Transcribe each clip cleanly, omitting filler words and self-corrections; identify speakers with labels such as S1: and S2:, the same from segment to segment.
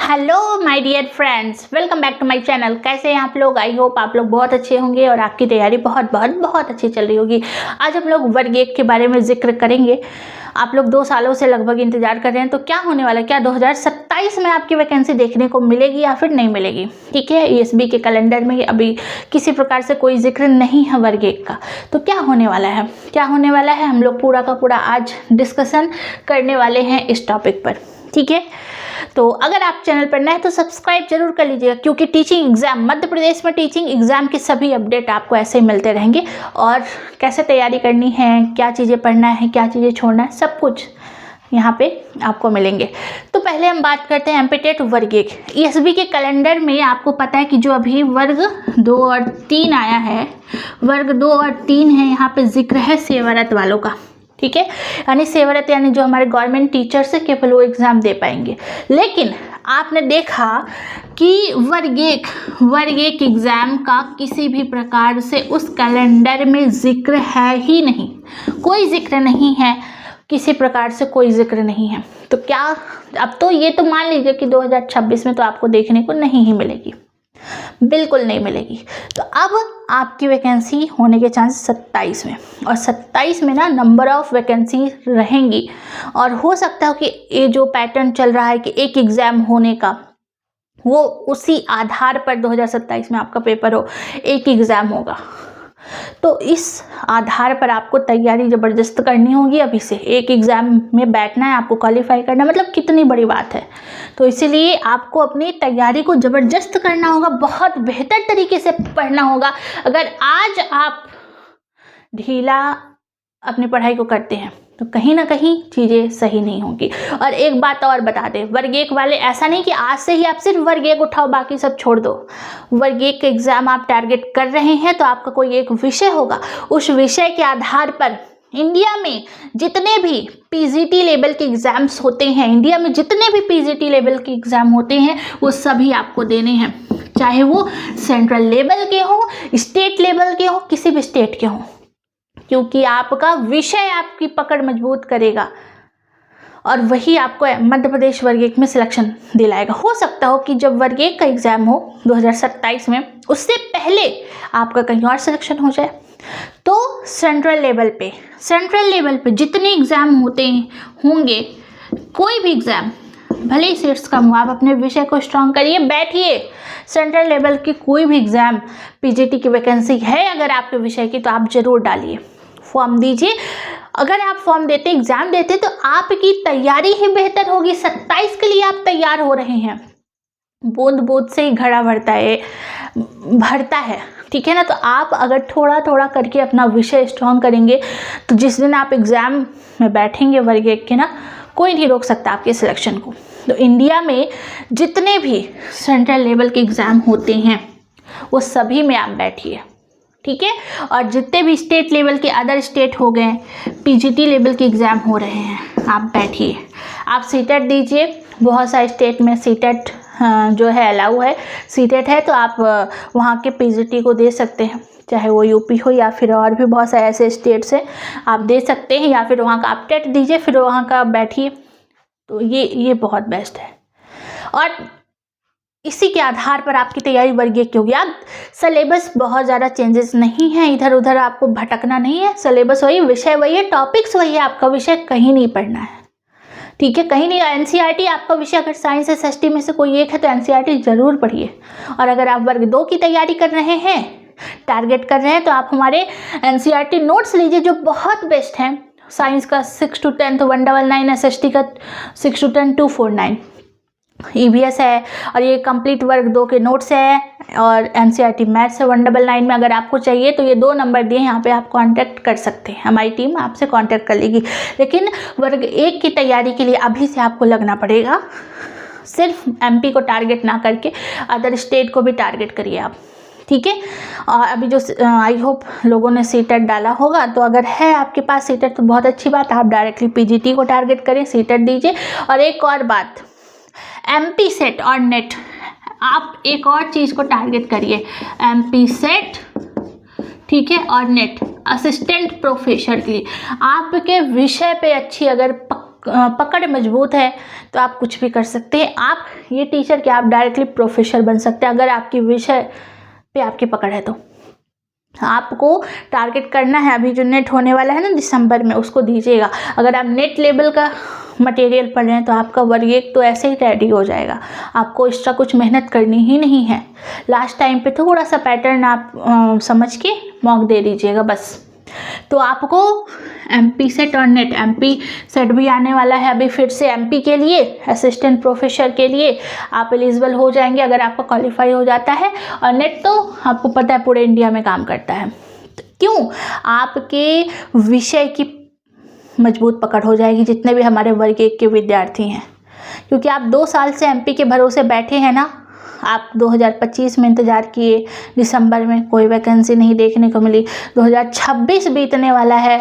S1: Hello my dear friends, welcome back to my channel. कैसे हैं आप लोग? आई होप आप लोग बहुत अच्छे होंगे और आपकी तैयारी बहुत बहुत बहुत अच्छी चल रही होगी। आज हम लोग वर्ग 1 के बारे में जिक्र करेंगे। आप लोग 2 सालों से लगभग इंतजार कर रहे हैं, तो क्या होने वाला है? क्या 2027 में आपकी वैकेंसी देखने को मिलेगी या फिर नहीं मिलेगी? ठीक है, ईएसबी के कैलेंडर में अभी किसी प्रकार से कोई जिक्र नहीं है वर्ग 1 का। तो क्या होने वाला है, क्या होने वाला है, हम लोग पूरा का पूरा आज डिस्कशन करने वाले हैं इस टॉपिक पर। ठीक है, तो अगर आप चैनल पर नए हैं तो सब्सक्राइब जरूर कर लीजिएगा, क्योंकि टीचिंग एग्जाम, मध्य प्रदेश में टीचिंग एग्जाम के सभी अपडेट आपको ऐसे ही मिलते रहेंगे। और कैसे तैयारी करनी है, क्या चीज़ें पढ़ना है, क्या चीज़ें छोड़ना है, सब कुछ यहाँ पे आपको मिलेंगे। तो पहले हम बात करते हैं एमपी टेट वर्ग 1। ईएसबी के कैलेंडर में आपको पता है कि जो अभी वर्ग 2 और 3 आया है, वर्ग 2 और 3 है, यहाँ पे जिक्र है सेवारत वालों का। ठीक है, यानी सेवारत यानी जो हमारे गवर्नमेंट टीचर्स है, केवल वो एग्ज़ाम दे पाएंगे। लेकिन आपने देखा कि वर्ग 1 एग्ज़ाम का किसी भी प्रकार से उस कैलेंडर में जिक्र है ही नहीं, कोई जिक्र नहीं है, किसी प्रकार से कोई जिक्र नहीं है। तो क्या अब तो ये तो मान लीजिए कि 2026 में तो आपको देखने को नहीं ही मिलेगी, बिल्कुल नहीं मिलेगी। तो अब आपकी वैकेंसी होने के चांस 27 में, और 27 में ना नंबर ऑफ वैकेंसी रहेंगी। और हो सकता है कि ये जो पैटर्न चल रहा है कि एक एग्ज़ाम होने का, वो उसी आधार पर 2027 में आपका पेपर हो, एक एग्ज़ाम होगा। तो इस आधार पर आपको तैयारी ज़बरदस्त करनी होगी। अभी से एक एग्ज़ाम में बैठना है, आपको क्वालिफाई करना, मतलब कितनी बड़ी बात है। तो इसीलिए आपको अपनी तैयारी को ज़बरदस्त करना होगा, बहुत बेहतर तरीके से पढ़ना होगा। अगर आज आप ढीला अपनी पढ़ाई को करते हैं तो कहीं ना कहीं चीज़ें सही नहीं होंगी। और एक बात और बता दें, वर्ग 1 वाले, ऐसा नहीं कि आज से ही आप सिर्फ वर्ग 1 उठाओ बाकी सब छोड़ दो। वर्ग 1 का एग्ज़ाम आप टारगेट कर रहे हैं तो आपका कोई एक विषय होगा, उस विषय के आधार पर इंडिया में जितने भी पीजीटी लेवल के एग्ज़ाम्स होते हैं, इंडिया में जितने भी पीजीटी लेवल के एग्ज़ाम होते हैं, वो सभी आपको देने हैं, चाहे वो सेंट्रल लेवल के हो, स्टेट लेवल के हो, किसी भी स्टेट के हो, क्योंकि आपका विषय आपकी पकड़ मजबूत करेगा और वही आपको मध्य प्रदेश वर्ग 1 में सिलेक्शन दिलाएगा। हो सकता हो कि जब वर्ग 1 का एग्ज़ाम हो 2027 में, उससे पहले आपका कहीं और सिलेक्शन हो जाए। तो सेंट्रल लेवल पे जितने एग्ज़ाम होते होंगे, कोई भी एग्ज़ाम, भले ही सीट्स कम हो, आप अपने विषय को स्ट्रॉन्ग करिए, बैठिए। सेंट्रल लेवल की कोई भी एग्ज़ाम, पीजीटी की वैकेंसी है अगर आपके विषय की, तो आप ज़रूर डालिए, फॉर्म दीजिए। अगर आप फॉर्म देते, एग्ज़ाम देते, तो आपकी तैयारी ही बेहतर होगी। 27 के लिए आप तैयार हो रहे हैं, बूंद बूंद से ही घड़ा भरता है। ठीक है ना? तो आप अगर थोड़ा थोड़ा करके अपना विषय स्ट्रॉन्ग करेंगे, तो जिस दिन आप एग्ज़ाम में बैठेंगे वर्ग 1 के ना, कोई नहीं रोक सकता आपके सिलेक्शन को। तो इंडिया में जितने भी सेंट्रल लेवल के एग्ज़ाम होते हैं, वो सभी में आप बैठिए। ठीक है, और जितने भी स्टेट लेवल के, अदर स्टेट हो गए, पीजीटी लेवल के एग्ज़ाम हो रहे हैं, आप बैठिए, आप सीटेट दीजिए। बहुत सारे स्टेट में सीटेट जो है अलाउ है, सीटेट है, तो आप वहाँ के पीजीटी को दे सकते हैं, चाहे वो यूपी हो या फिर और भी बहुत सारे ऐसे स्टेट्स हैं, आप दे सकते हैं। या फिर वहाँ का आप टेट दीजिए, फिर वहाँ का बैठिए। तो ये बहुत बेस्ट है। और इसी के आधार पर आपकी तैयारी वर्ग 1 की होगी। अब सिलेबस बहुत ज़्यादा चेंजेस नहीं है, इधर उधर आपको भटकना नहीं है, सिलेबस वही, विषय वही है, टॉपिक्स वही है, आपका विषय कहीं नहीं पढ़ना है। ठीक है, कहीं नहीं। एनसीईआरटी आपका विषय अगर साइंस एसएसटी में से कोई एक है तो एनसीईआरटी जरूर पढ़िए। और अगर आप वर्ग 2 की तैयारी कर रहे हैं, टारगेट कर रहे हैं, तो आप हमारे एनसीईआरटी नोट्स लीजिए, जो बहुत बेस्ट हैं। साइंस का 6 to 10 तो 199, एसएसटी का 6 to 10 249, ईवीएस है, और ये कंप्लीट वर्ग 2 के नोट्स है, और एनसीईआरटी मैथ्स है 199 में। अगर आपको चाहिए तो ये 2 नंबर दिए, यहाँ पे आप कांटेक्ट कर सकते हैं, हमारी टीम आपसे कांटेक्ट कर लेगी। लेकिन वर्ग 1 की तैयारी के लिए अभी से आपको लगना पड़ेगा, सिर्फ एमपी को टारगेट ना करके अदर स्टेट को भी टारगेट करिए आप। ठीक है, और अभी जो आई होप लोगों ने सीटेट डाला होगा, तो अगर है आपके पास सीटेट तो बहुत अच्छी बात है, आप डायरेक्टली पीजीटी को टारगेट करें, सीटेट दीजिए। और एक और बात, एमपी सेट और नेट, आप एक और चीज़ को टारगेट करिए, एमपी सेट, ठीक है, और नेट, असिस्टेंट प्रोफेसर के लिए आपके विषय पे अच्छी अगर पकड़ मजबूत है तो आप कुछ भी कर सकते हैं। आप ये टीचर कि आप डायरेक्टली प्रोफेसर बन सकते हैं अगर आपकी विषय पे आपकी पकड़ है तो। आपको टारगेट करना है, अभी जो नेट होने वाला है ना दिसंबर में, उसको दीजिएगा। अगर आप नेट लेवल का मटेरियल पढ़ रहे हैं तो आपका वर्ग 1 तो ऐसे ही रेडी हो जाएगा, आपको एक्स्ट्रा कुछ मेहनत करनी ही नहीं है। लास्ट टाइम पे थोड़ा सा पैटर्न आप समझ के मॉक दे दीजिएगा बस। तो आपको MP सेट और नेट, MP सेट भी आने वाला है अभी फिर से MP के लिए, असिस्टेंट प्रोफेसर के लिए आप एलिजिबल हो जाएंगे अगर आपका क्वालिफाई हो जाता है। और नेट तो आपको पता है पूरे इंडिया में काम करता है। क्यों? आपके विषय की मजबूत पकड़ हो जाएगी जितने भी हमारे वर्ग 1 के विद्यार्थी हैं, क्योंकि आप 2 साल से MP के भरोसे बैठे हैं ना। आप 2025 में इंतज़ार किए, दिसंबर में कोई वैकेंसी नहीं देखने को मिली, 2026 बीतने वाला है,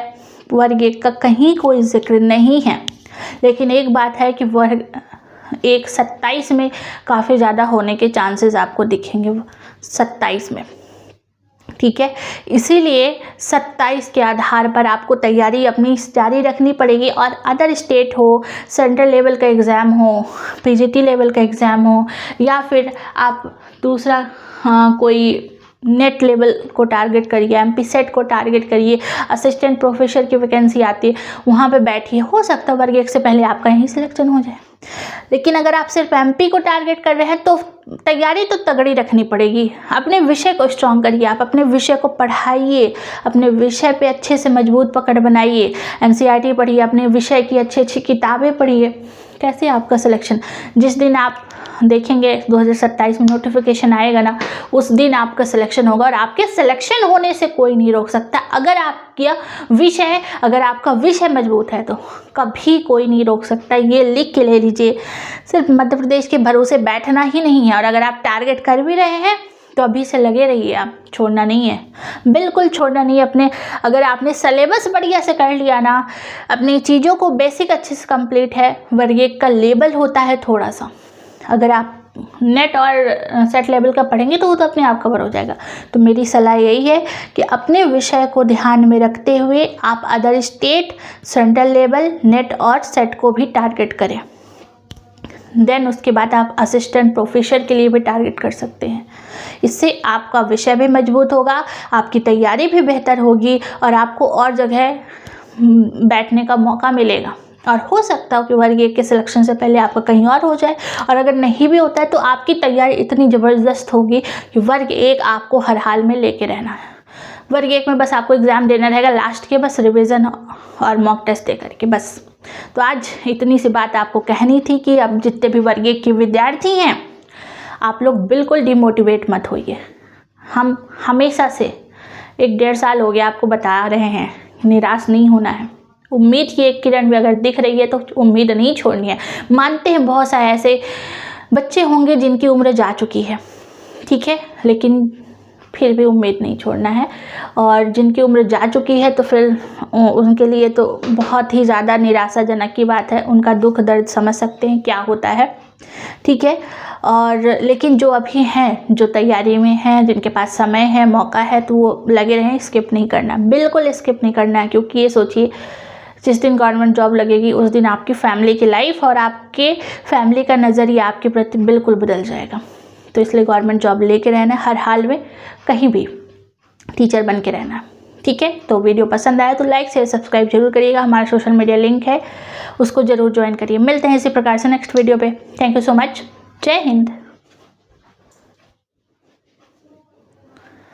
S1: वर्ग 1 का कहीं कोई जिक्र नहीं है। लेकिन एक बात है कि वर्ग 1 27 में काफ़ी ज़्यादा होने के चांसेस आपको दिखेंगे, 27 में, ठीक है। इसीलिए 27 के आधार पर आपको तैयारी अपनी जारी रखनी पड़ेगी। और अदर स्टेट हो, सेंट्रल लेवल का एग्ज़ाम हो, PGT लेवल का एग्ज़ाम हो, या फिर आप दूसरा कोई नेट लेवल को टारगेट करिए, MP सेट को टारगेट करिए, असिस्टेंट प्रोफेसर की वैकेंसी आती है वहाँ पे बैठिए, हो सकता है वर्ग 1 से पहले आपका यहीं सिलेक्शन हो जाए। लेकिन अगर आप सिर्फ MP को टारगेट कर रहे हैं तो तैयारी तो तगड़ी रखनी पड़ेगी। अपने विषय को स्ट्रॉन्ग करिए, आप अपने विषय को पढ़ाइए, अपने विषय पे अच्छे से मजबूत पकड़ बनाइए, NCERT पढ़िए, अपने विषय की अच्छी अच्छी किताबें पढ़िए। कैसे आपका सिलेक्शन, जिस दिन आप देखेंगे 2027 में नोटिफिकेशन आएगा ना, उस दिन आपका सिलेक्शन होगा। और आपके सिलेक्शन होने से कोई नहीं रोक सकता। अगर आपका विषय मजबूत है तो कभी कोई नहीं रोक सकता। ये लिख के ले लीजिए। सिर्फ मध्य प्रदेश के भरोसे बैठना ही नहीं है। और अगर आप टारगेट कर भी रहे हैं तो अभी से लगे रहिए, आप छोड़ना नहीं है, बिल्कुल छोड़ना नहीं है। अगर आपने सिलेबस बढ़िया से कर लिया ना, अपनी चीज़ों को बेसिक अच्छे से कंप्लीट है, वर्ग 1 का लेवल होता है थोड़ा सा, अगर आप नेट और सेट लेवल का पढ़ेंगे तो वो तो अपने आप कवर हो जाएगा। तो मेरी सलाह यही है कि अपने विषय को ध्यान में रखते हुए आप other state, central level, net और सेट को भी टारगेट करें। देन उसके बाद आप असिस्टेंट प्रोफेसर के लिए भी टारगेट कर सकते हैं। इससे आपका विषय भी मजबूत होगा, आपकी तैयारी भी बेहतर होगी और आपको और जगह बैठने का मौका मिलेगा। और हो सकता है कि वर्ग 1 के सिलेक्शन से पहले आपका कहीं और हो जाए। और अगर नहीं भी होता है तो आपकी तैयारी इतनी ज़बरदस्त होगी कि वर्ग 1 आपको हर हाल में लेके रहना है। वर्ग 1 में बस आपको एग्ज़ाम देना रहेगा लास्ट के, बस रिवीजन और मॉक टेस्ट दे करके बस। तो आज इतनी सी बात आपको कहनी थी कि अब जितने भी वर्ग 1 के विद्यार्थी हैं, आप लोग बिल्कुल डिमोटिवेट मत होइए। हम हमेशा से 1-1.5 साल हो गया आपको बता रहे हैं, निराश नहीं होना है। उम्मीद की एक किरण भी अगर दिख रही है तो उम्मीद नहीं छोड़नी है। मानते हैं बहुत सारे ऐसे बच्चे होंगे जिनकी उम्र जा चुकी है, ठीक है, लेकिन फिर भी उम्मीद नहीं छोड़ना है। और जिनकी उम्र जा चुकी है तो फिर उनके लिए तो बहुत ही ज़्यादा निराशाजनक की बात है। उनका दुख दर्द समझ सकते हैं क्या होता है, ठीक है। और लेकिन जो अभी हैं, जो तैयारी में हैं, जिनके पास समय है, मौका है, तो वो लगे रहें। स्किप नहीं करना, बिल्कुल स्किप नहीं करना है। क्योंकि ये सोचिए, जिस दिन गवर्नमेंट जॉब लगेगी उस दिन आपकी फैमिली की लाइफ और आपके फैमिली का नज़रिया आपके प्रति बिल्कुल बदल जाएगा। तो इसलिए गवर्नमेंट जॉब लेके रहना है, हर हाल में कहीं भी टीचर बन के रहना, ठीक है। तो वीडियो पसंद आया तो लाइक शेयर सब्सक्राइब जरूर करिएगा। हमारा सोशल मीडिया लिंक है, उसको ज़रूर ज्वाइन करिए। मिलते हैं इसी प्रकार से नेक्स्ट वीडियो पे। Thank you so much. जय हिंद।